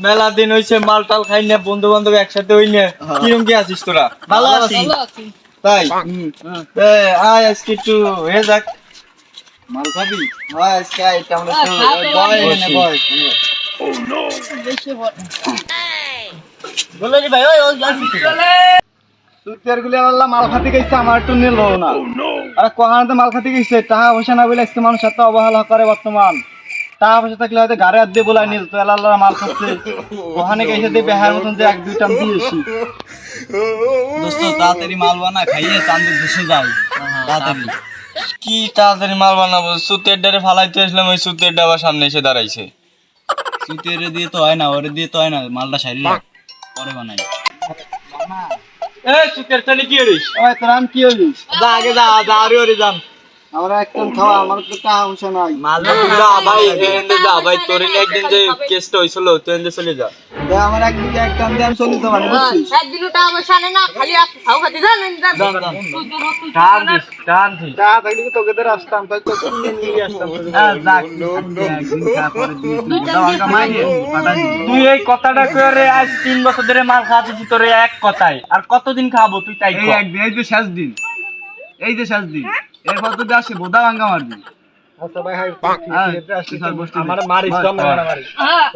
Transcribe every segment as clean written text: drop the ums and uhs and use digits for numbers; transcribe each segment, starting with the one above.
মেলা দিন হইছে মাল টাল খাই না, বন্ধু বান্ধব একসাথে হই না। কিরম কি আছিস তোরা? ভালো আছি। তাই আয় আজকে একটু হয়ে যাক। মাল খাবি? হয় আজকে এটা আমরা তো বয় এনে বয়। বলে রে ভাই, ওই আসিস সুতের গুলি আল্লাহ মাল খাতে গেছে, আমার একটু নিল না। আরে কোহানাতে মাল খাতে গেছে, টাকা পয়সা না বলে আজকে মানুষ এত অবহেলা করে বর্তমান। টাকা পয়সা থাকলে হয়তো গাড়ি হাত দিয়ে বলাই নিল, তো আল্লাহ মাল খাচ্ছে। ওখানে গেছে দিয়ে বেহার মতন যে এক দুইটা দিয়েছি। দোস্ত তাড়াতাড়ি মাল বানা, খাইয়ে চাঁদের দেশে যাই তাড়াতাড়ি। কি তাড়াতাড়ি মাল বানাবো? সুতের ডারে ফালাইতে আসলাম, ওই সুতের ডাবার সামনে এসে দাঁড়াইছে। সুতের দিয়ে তো হয় না, ওরে দিয়ে তো হয় না, মালটা সারি রাখ, পরে বানাই। এ সুতের চালি কি হরিস? ওই তোর নাম কি হরিস? যা আগে যা, যা আরে ওরে যান। আমরা একদম খাওয়া, আমার তো টাকা পয়সা নাই। মাল যা ভাই, এন্ডে যা ভাই, তোর একদিন যে কেসটা হইছিল, তুই এন্ডে চলে যা। আমার একদিন একটা দিয়ে আমি চলে যাবো, বুঝছিস? একদিনও টাকা পয়সা নেই না, খালি খাও খাতে জানেন টান দিস, টান দিস। টাকা থাকলে কি তোকে দিয়ে আসতাম, তাই তোকে নিয়ে আসতাম। তুই এই কথাটা করে আজ 3 বছর ধরে মাল খাওয়াতেছি তোরে এক কথায়, আর কতদিন খাবো তুই? তাই এই একদিন, এই যে শেষ দিন, এই যে শেষ দিন, এরপর তো আসে বোদা ভাঙ্গা মারবি। আচ্ছা ভাই, হাই আমার মারিস, মারিস।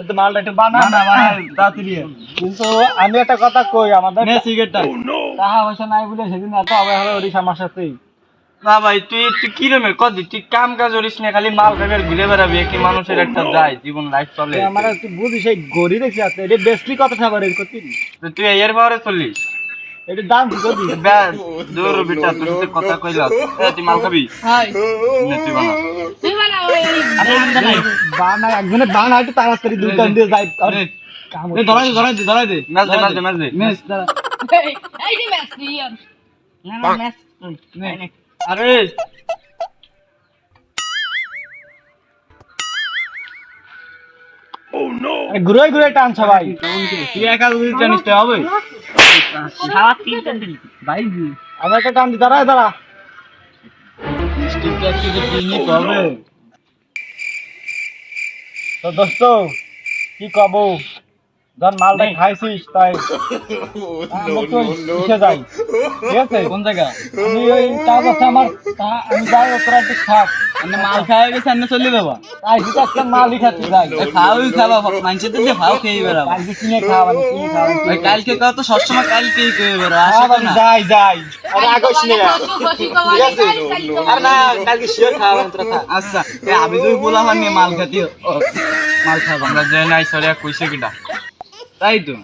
তো মালটা একটু বানা না তাড়াতাড়ি কিন্তু আমি একটা কথা কই, আমাদের সিগারেটটা টাকা পয়সা নাই বলে সেদিন এত অবহেলা করিস আমার সাথে। না ভাই, তুই কি রকমের কদি? তুই কাম কাজ করিস না, খালি মাল খাবার ঘুরে বেড়াবি। কি মানুষের একটা যায় জীবন, লাইফ চলে। আমার তুই বুঝিস, এই গড়ি রেখে আছে, এটা বেশি কথা খাবার করতি। তুই এর পাওয়ারে চলিস, এটা দাম কি করবি? দূর বেটা, তোর সাথে কথা কইলাম। তুই মাল খাবি? হাই তুই বানা, তুই বানা ওই বানা একজনে বানা, একটু তাড়াতাড়ি দুই টান দিয়ে যাই। ধরাই দে ম্যাচ দে ম্যাচ দাঁড়া। এই যে ম্যাচ ইয়ার না না ম্যাচ আরে ঘুরে ঘুরে টান সবাই। তুই একা যদি টানিস তো হবে? সারা 3 টান দিলি ভাই আমার একটা টান দি, দাঁড়া। স্টিকটা কি যে কিনি পাবে? তো দোস্ত কি কব, যখন মালটা খাইছিস তাই কিসে যাই, ঠিক আছে? কোন জায়গা? আমি ওই কাজ আছে আমার, আমি যাই, ওরা একটু খাক। মানে মাল খাওয়া গেছে, এনে চলে দেবা। তাই শুধু একটা মালই খাচ্ছি, যাই খাওয়াই খাবা, মানুষের তো দিয়ে খাও খেয়ে বেড়াবো। কালকে কিনে খাওয়া, কিনে খাওয়া। ভাই কালকে খাও তো সবসময় কালকেই খেয়ে বেরো, আসে তো না। যাই আরে আগস নে, ঠিক আছে? আর না, কালকে শিওর খাওয়া তোরা খা। আচ্ছা আমি যদি বললাম নিয়ে মাল খাতি মাল খাবো আমরা যে নাই সরিয়া কইছে কিটা, তাই তো।